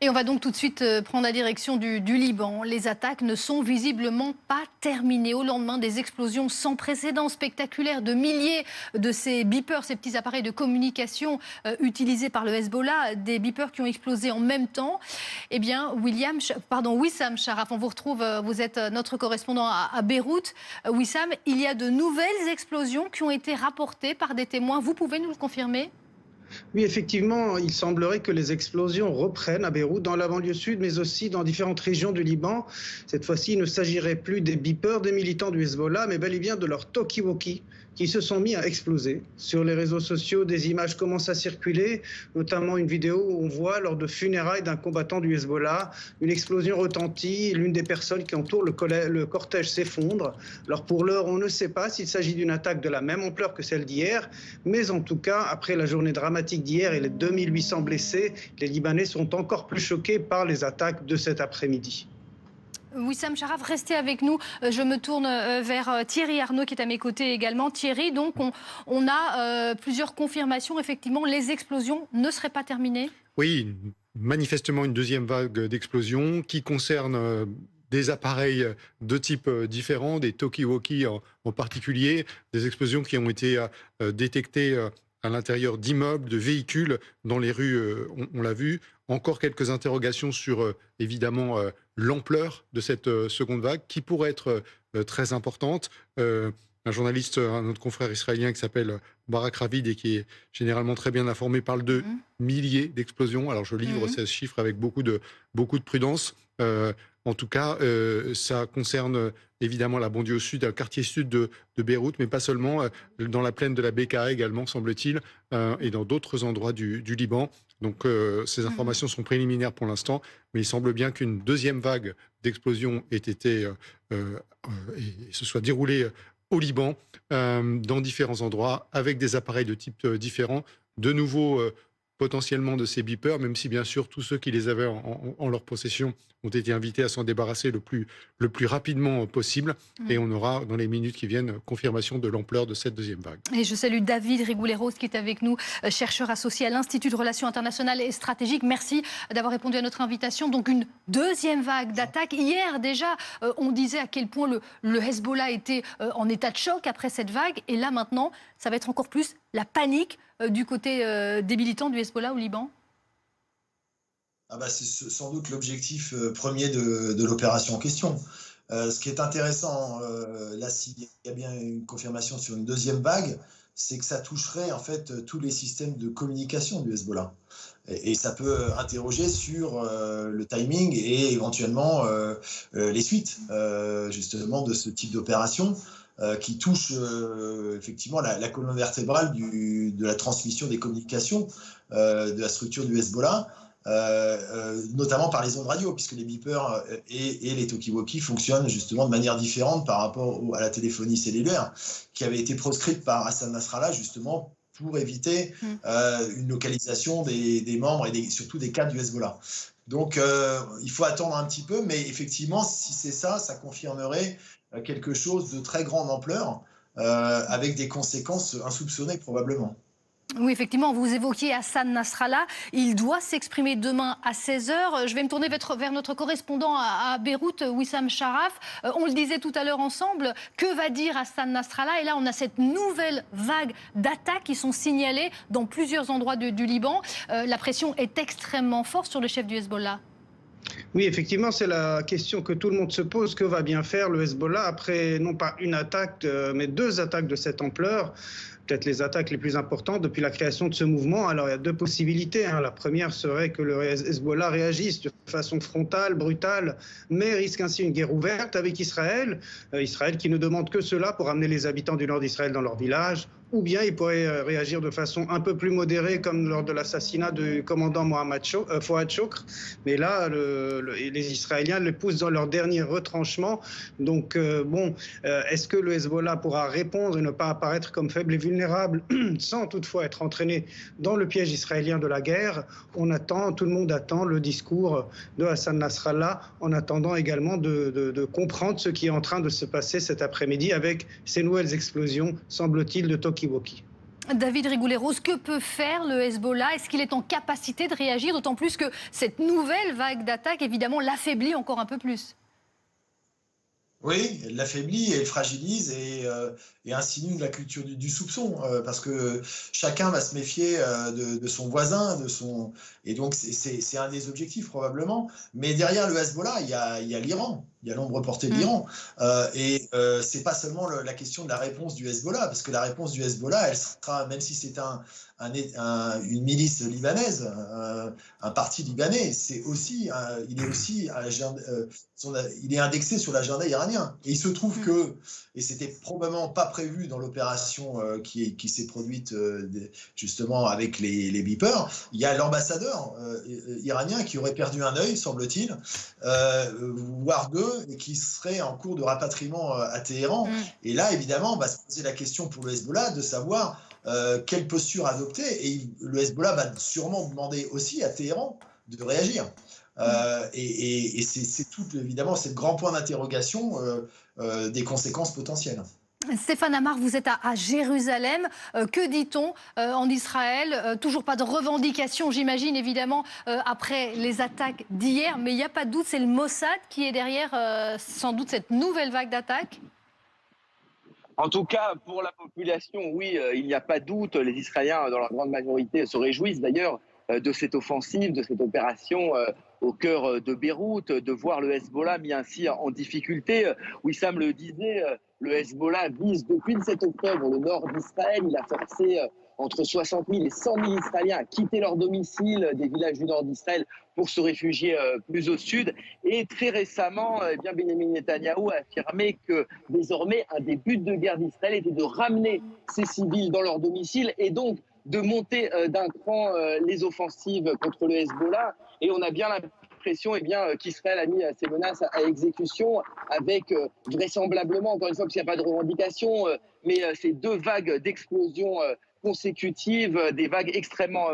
Et on va donc tout de suite prendre la direction du Liban. Les attaques ne sont visiblement pas terminées. Au lendemain des explosions sans précédent, spectaculaires de milliers de ces beepers, ces petits appareils de communication utilisés par le Hezbollah, des beepers qui ont explosé en même temps. Eh bien, Wissam Sharaf, on vous retrouve, vous êtes notre correspondant à Beyrouth. Wissam, il y a de nouvelles explosions qui ont été rapportées par des témoins. Vous pouvez nous le confirmer ? Oui, effectivement, il semblerait que les explosions reprennent à Beyrouth, dans la banlieue sud, mais aussi dans différentes régions du Liban. Cette fois-ci, il ne s'agirait plus des beepers des militants du Hezbollah, mais bel et bien de leurs talkie-walkie qui se sont mis à exploser. Sur les réseaux sociaux, des images commencent à circuler, notamment une vidéo où on voit, lors de funérailles d'un combattant du Hezbollah, une explosion retentit, l'une des personnes qui entourent le cortège s'effondre. Alors pour l'heure, on ne sait pas s'il s'agit d'une attaque de la même ampleur que celle d'hier, mais en tout cas, après la journée dramatique d'hier et les 2800 blessés, les Libanais sont encore plus choqués par les attaques de cet après-midi. Wissam Sharaf, restez avec nous. Je me tourne vers Thierry Arnaud qui est à mes côtés également. Thierry, donc on a plusieurs confirmations. Effectivement, les explosions ne seraient pas terminées ? Oui, manifestement une deuxième vague d'explosions qui concerne des appareils de type différents, des talkie-walkie en particulier, des explosions qui ont été détectées à l'intérieur d'immeubles, de véhicules dans les rues, on l'a vu. Encore quelques interrogations sur, évidemment, l'ampleur de cette seconde vague, qui pourrait être très importante. Un journaliste, un autre confrère israélien qui s'appelle Barak Ravid et qui est généralement très bien informé, parle de milliers d'explosions. Alors je livre ces chiffres avec beaucoup de prudence. En tout cas, ça concerne évidemment la banlieue sud, le quartier sud de Beyrouth, mais pas seulement, dans la plaine de la Bekaa également, semble-t-il, et dans d'autres endroits du Liban. Donc ces informations sont préliminaires pour l'instant, mais il semble bien qu'une deuxième vague d'explosions ait été et se soit déroulée au Liban, dans différents endroits, avec des appareils de type différents, de nouveau potentiellement de ces beepers, même si bien sûr tous ceux qui les avaient en leur possession ont été invités à s'en débarrasser le plus rapidement possible. Et on aura dans les minutes qui viennent confirmation de l'ampleur de cette deuxième vague. Et je salue David Rigouleros qui est avec nous, chercheur associé à l'Institut de Relations internationales et stratégiques. Merci d'avoir répondu à notre invitation. Donc une deuxième vague d'attaques. Hier déjà, on disait à quel point le Hezbollah était en état de choc après cette vague. Et là maintenant, ça va être encore plus la panique du côté des militants du Hezbollah au Liban. C'est sans doute l'objectif premier de l'opération en question. Ce qui est intéressant, là, s'il y a bien une confirmation sur une deuxième vague, c'est que ça toucherait en fait tous les systèmes de communication du Hezbollah. Et ça peut interroger sur le timing et éventuellement les suites justement de ce type d'opération qui touche effectivement la colonne vertébrale de la transmission des communications de la structure du Hezbollah. Notamment par les ondes radio, puisque les beepers et les talkie-walkie fonctionnent justement de manière différente par rapport à la téléphonie cellulaire, qui avait été proscrite par Hassan Nasrallah justement pour éviter une localisation des membres et surtout des cadres du Hezbollah. Donc il faut attendre un petit peu, mais effectivement, si c'est ça, ça confirmerait quelque chose de très grande ampleur, avec des conséquences insoupçonnées probablement. Oui, effectivement, vous évoquiez Hassan Nasrallah. Il doit s'exprimer demain à 16h. Je vais me tourner vers notre correspondant à Beyrouth, Wissam Sharaf. On le disait tout à l'heure ensemble, que va dire Hassan Nasrallah? Et là, on a cette nouvelle vague d'attaques qui sont signalées dans plusieurs endroits du Liban. La pression est extrêmement forte sur le chef du Hezbollah. Oui, effectivement, c'est la question que tout le monde se pose. Que va bien faire le Hezbollah après, non pas une attaque, mais deux attaques de cette ampleur? Peut-être les attaques les plus importantes depuis la création de ce mouvement. Alors, il y a deux possibilités. La première serait que le Hezbollah réagisse de façon frontale, brutale, mais risque ainsi une guerre ouverte avec Israël. Israël qui ne demande que cela pour amener les habitants du nord d'Israël dans leur village. Ou bien il pourrait réagir de façon un peu plus modérée, comme lors de l'assassinat du commandant Fouad Choukr. Mais là, les Israéliens le poussent dans leur dernier retranchement. Donc, est-ce que le Hezbollah pourra répondre et ne pas apparaître comme faible et vulnérable sans toutefois être entraîné dans le piège israélien de la guerre? Tout le monde attend le discours de Hassan Nasrallah, en attendant également de comprendre ce qui est en train de se passer cet après-midi avec ces nouvelles explosions, semble-t-il, de talkie-walkie. David Rigoulet-Rose, que peut faire le Hezbollah? Est-ce qu'il est en capacité de réagir? D'autant plus que cette nouvelle vague d'attaque, évidemment, l'affaiblit encore un peu plus. Oui, elle l'affaiblit, elle fragilise et insinue la culture du soupçon, parce que chacun va se méfier de son voisin, et donc c'est un des objectifs probablement. Mais derrière le Hezbollah, il y a l'Iran, il y a l'ombre portée de l'Iran, c'est pas seulement la question de la réponse du Hezbollah, parce que la réponse du Hezbollah, elle sera, même si c'est une milice libanaise, un parti libanais, il est indexé sur l'agenda iranien. Et il se trouve que, et c'était probablement pas prévu dans l'opération qui s'est produite justement avec les beepers, il y a l'ambassadeur iranien qui aurait perdu un œil, semble-t-il, voire deux, et qui serait en cours de rapatriement à Téhéran. Et là, évidemment, on va se poser la question pour le Hezbollah de savoir quelle posture adopter. Et le Hezbollah va sûrement demander aussi à Téhéran de réagir. Et c'est tout, évidemment, c'est le grand point d'interrogation des conséquences potentielles. Stéphane Amar, vous êtes à Jérusalem. Que dit-on en Israël? Toujours pas de revendication, j'imagine, évidemment, après les attaques d'hier. Mais il n'y a pas de doute, c'est le Mossad qui est derrière, sans doute, cette nouvelle vague d'attaques. En tout cas, pour la population, oui, il n'y a pas de doute. Les Israéliens, dans leur grande majorité, se réjouissent d'ailleurs de cette offensive, de cette opération au cœur de Beyrouth, de voir le Hezbollah mis ainsi en difficulté. Wissam le disait, le Hezbollah vise depuis le 7 octobre le nord d'Israël. Il a forcé entre 60 000 et 100 000 Israéliens à quitter leur domicile des villages du nord d'Israël pour se réfugier plus au sud. Et très récemment, Benjamin Netanyahou a affirmé que désormais, un des buts de guerre d'Israël était de ramener ces civils dans leur domicile et donc de monter d'un cran les offensives contre le Hezbollah. Et on a bien l'impression qu'Israël a mis ces menaces à exécution avec vraisemblablement, encore une fois, parce qu'il n'y a pas de revendication, mais ces deux vagues d'explosions consécutives, des vagues extrêmement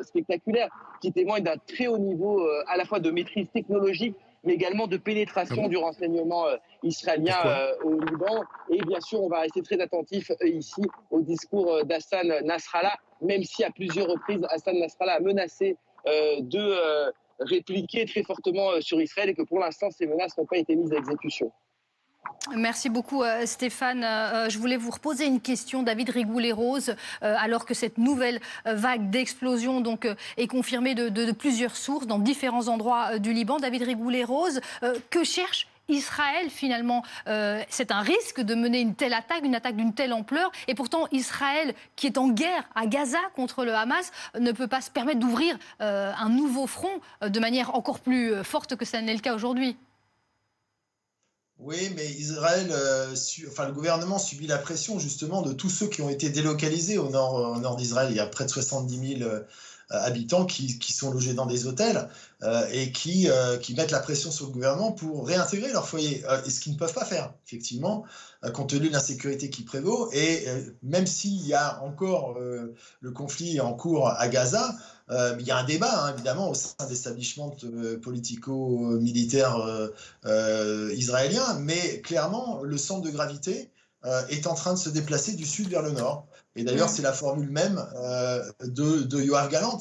spectaculaires qui témoignent d'un très haut niveau à la fois de maîtrise technologique mais également de pénétration du renseignement israélien au Liban. Et bien sûr, on va rester très attentif ici au discours d'Hassan Nasrallah, même si à plusieurs reprises, Hassan Nasrallah a menacé de répliquer très fortement sur Israël et que pour l'instant, ces menaces n'ont pas été mises à exécution. Merci beaucoup Stéphane. Je voulais vous reposer une question, David Rigoulet-Rose, alors que cette nouvelle vague d'explosion est confirmée de plusieurs sources dans différents endroits du Liban. David Rigoulet-Rose, que cherche Israël finalement? C'est un risque de mener une attaque d'une telle ampleur, et pourtant Israël, qui est en guerre à Gaza contre le Hamas, ne peut pas se permettre d'ouvrir un nouveau front de manière encore plus forte que ça n'est le cas aujourd'hui. Oui, mais Israël, le gouvernement subit la pression justement de tous ceux qui ont été délocalisés au nord d'Israël. Il y a près de 70 000 habitants qui sont logés dans des hôtels et qui mettent la pression sur le gouvernement pour réintégrer leur foyer, et ce qu'ils ne peuvent pas faire, effectivement, compte tenu de l'insécurité qui prévaut. Et même s'il y a encore le conflit en cours à Gaza, il y a un débat, évidemment, au sein des établissements politico-militaires israéliens, mais clairement, le centre de gravité est en train de se déplacer du sud vers le nord. Et d'ailleurs, c'est la formule même de Yoav Gallant,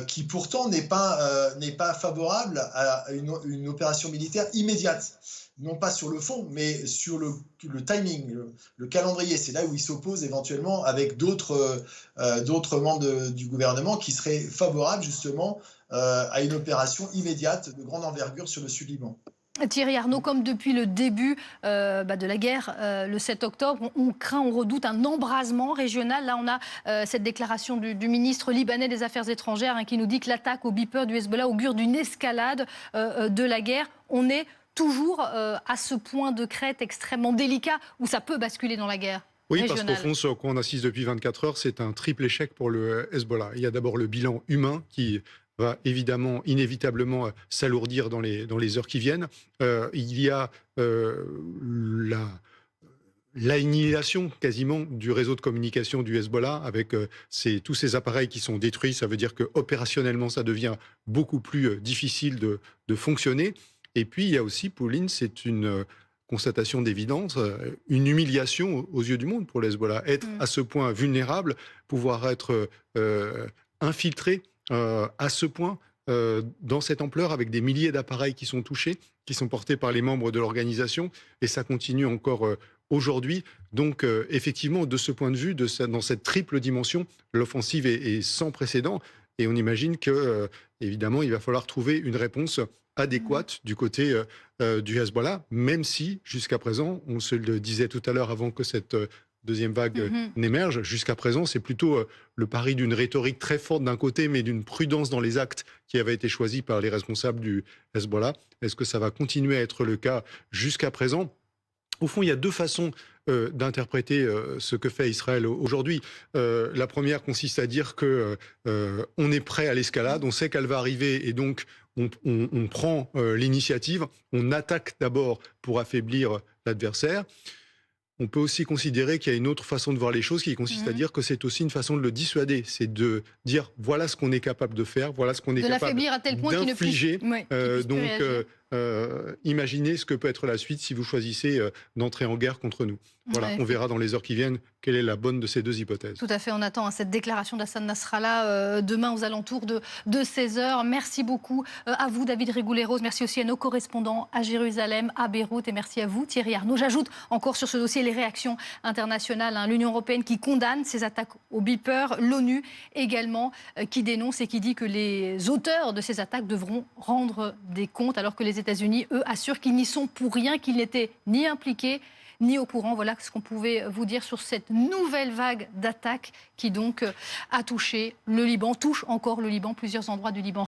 qui pourtant n'est pas favorable à une opération militaire immédiate. Non pas sur le fond, mais sur le timing, le calendrier. C'est là où il s'oppose éventuellement avec d'autres membres du gouvernement qui seraient favorables justement à une opération immédiate de grande envergure sur le sud-Liban. Thierry Arnaud, comme depuis le début de la guerre, le 7 octobre, on craint, on redoute un embrasement régional. Là, on a cette déclaration du ministre libanais des Affaires étrangères qui nous dit que l'attaque au beeper du Hezbollah augure d'une escalade de la guerre. On est toujours à ce point de crête extrêmement délicat où ça peut basculer dans la guerre. Oui, régionale. parce qu'au fond, ce qu'on assiste depuis 24 heures, c'est un triple échec pour le Hezbollah. Il y a d'abord le bilan humain qui va inévitablement s'alourdir dans les heures qui viennent. Il y a l'annihilation quasiment du réseau de communication du Hezbollah avec tous ces appareils qui sont détruits. Ça veut dire qu'opérationnellement, ça devient beaucoup plus difficile de fonctionner. Et puis, il y a aussi, Pauline, c'est une constatation d'évidence, une humiliation aux yeux du monde pour le Hezbollah. Être à ce point vulnérable, pouvoir être infiltré à ce point, dans cette ampleur, avec des milliers d'appareils qui sont touchés, qui sont portés par les membres de l'organisation, et ça continue encore aujourd'hui. Donc, effectivement, de ce point de vue, dans cette triple dimension, l'offensive est sans précédent, et on imagine que, évidemment, il va falloir trouver une réponse adéquate du côté du Hezbollah, même si, jusqu'à présent, on se le disait tout à l'heure avant que cette deuxième vague n'émerge, jusqu'à présent, c'est plutôt le pari d'une rhétorique très forte d'un côté, mais d'une prudence dans les actes qui avait été choisie par les responsables du Hezbollah. Est-ce que ça va continuer à être le cas jusqu'à présent ? Au fond, il y a deux façons d'interpréter ce que fait Israël aujourd'hui. La première consiste à dire que on est prêt à l'escalade, on sait qu'elle va arriver et donc on prend l'initiative, on attaque d'abord pour affaiblir l'adversaire. On peut aussi considérer qu'il y a une autre façon de voir les choses qui consiste à dire que c'est aussi une façon de le dissuader. C'est de dire voilà ce qu'on est capable de faire, voilà ce qu'on est capable à tel point d'infliger. Donc, imaginez ce que peut être la suite si vous choisissez d'entrer en guerre contre nous. Voilà, on verra dans les heures qui viennent quelle est la bonne de ces deux hypothèses. Tout à fait, on attend cette déclaration d'Hassan Nasrallah demain aux alentours de 16h. Merci beaucoup à vous, David Rigoulet-Rose. Merci aussi à nos correspondants à Jérusalem, à Beyrouth. Et merci à vous, Thierry Arnaud. J'ajoute encore sur ce dossier les réactions internationales. L'Union européenne qui condamne ces attaques aux beepers. L'ONU également qui dénonce et qui dit que les auteurs de ces attaques devront rendre des comptes, alors que les États-Unis, eux, assurent qu'ils n'y sont pour rien, qu'ils n'étaient ni impliqués ni au courant. Voilà ce qu'on pouvait vous dire sur cette nouvelle vague d'attaques qui donc a touché le Liban, touche encore le Liban, plusieurs endroits du Liban.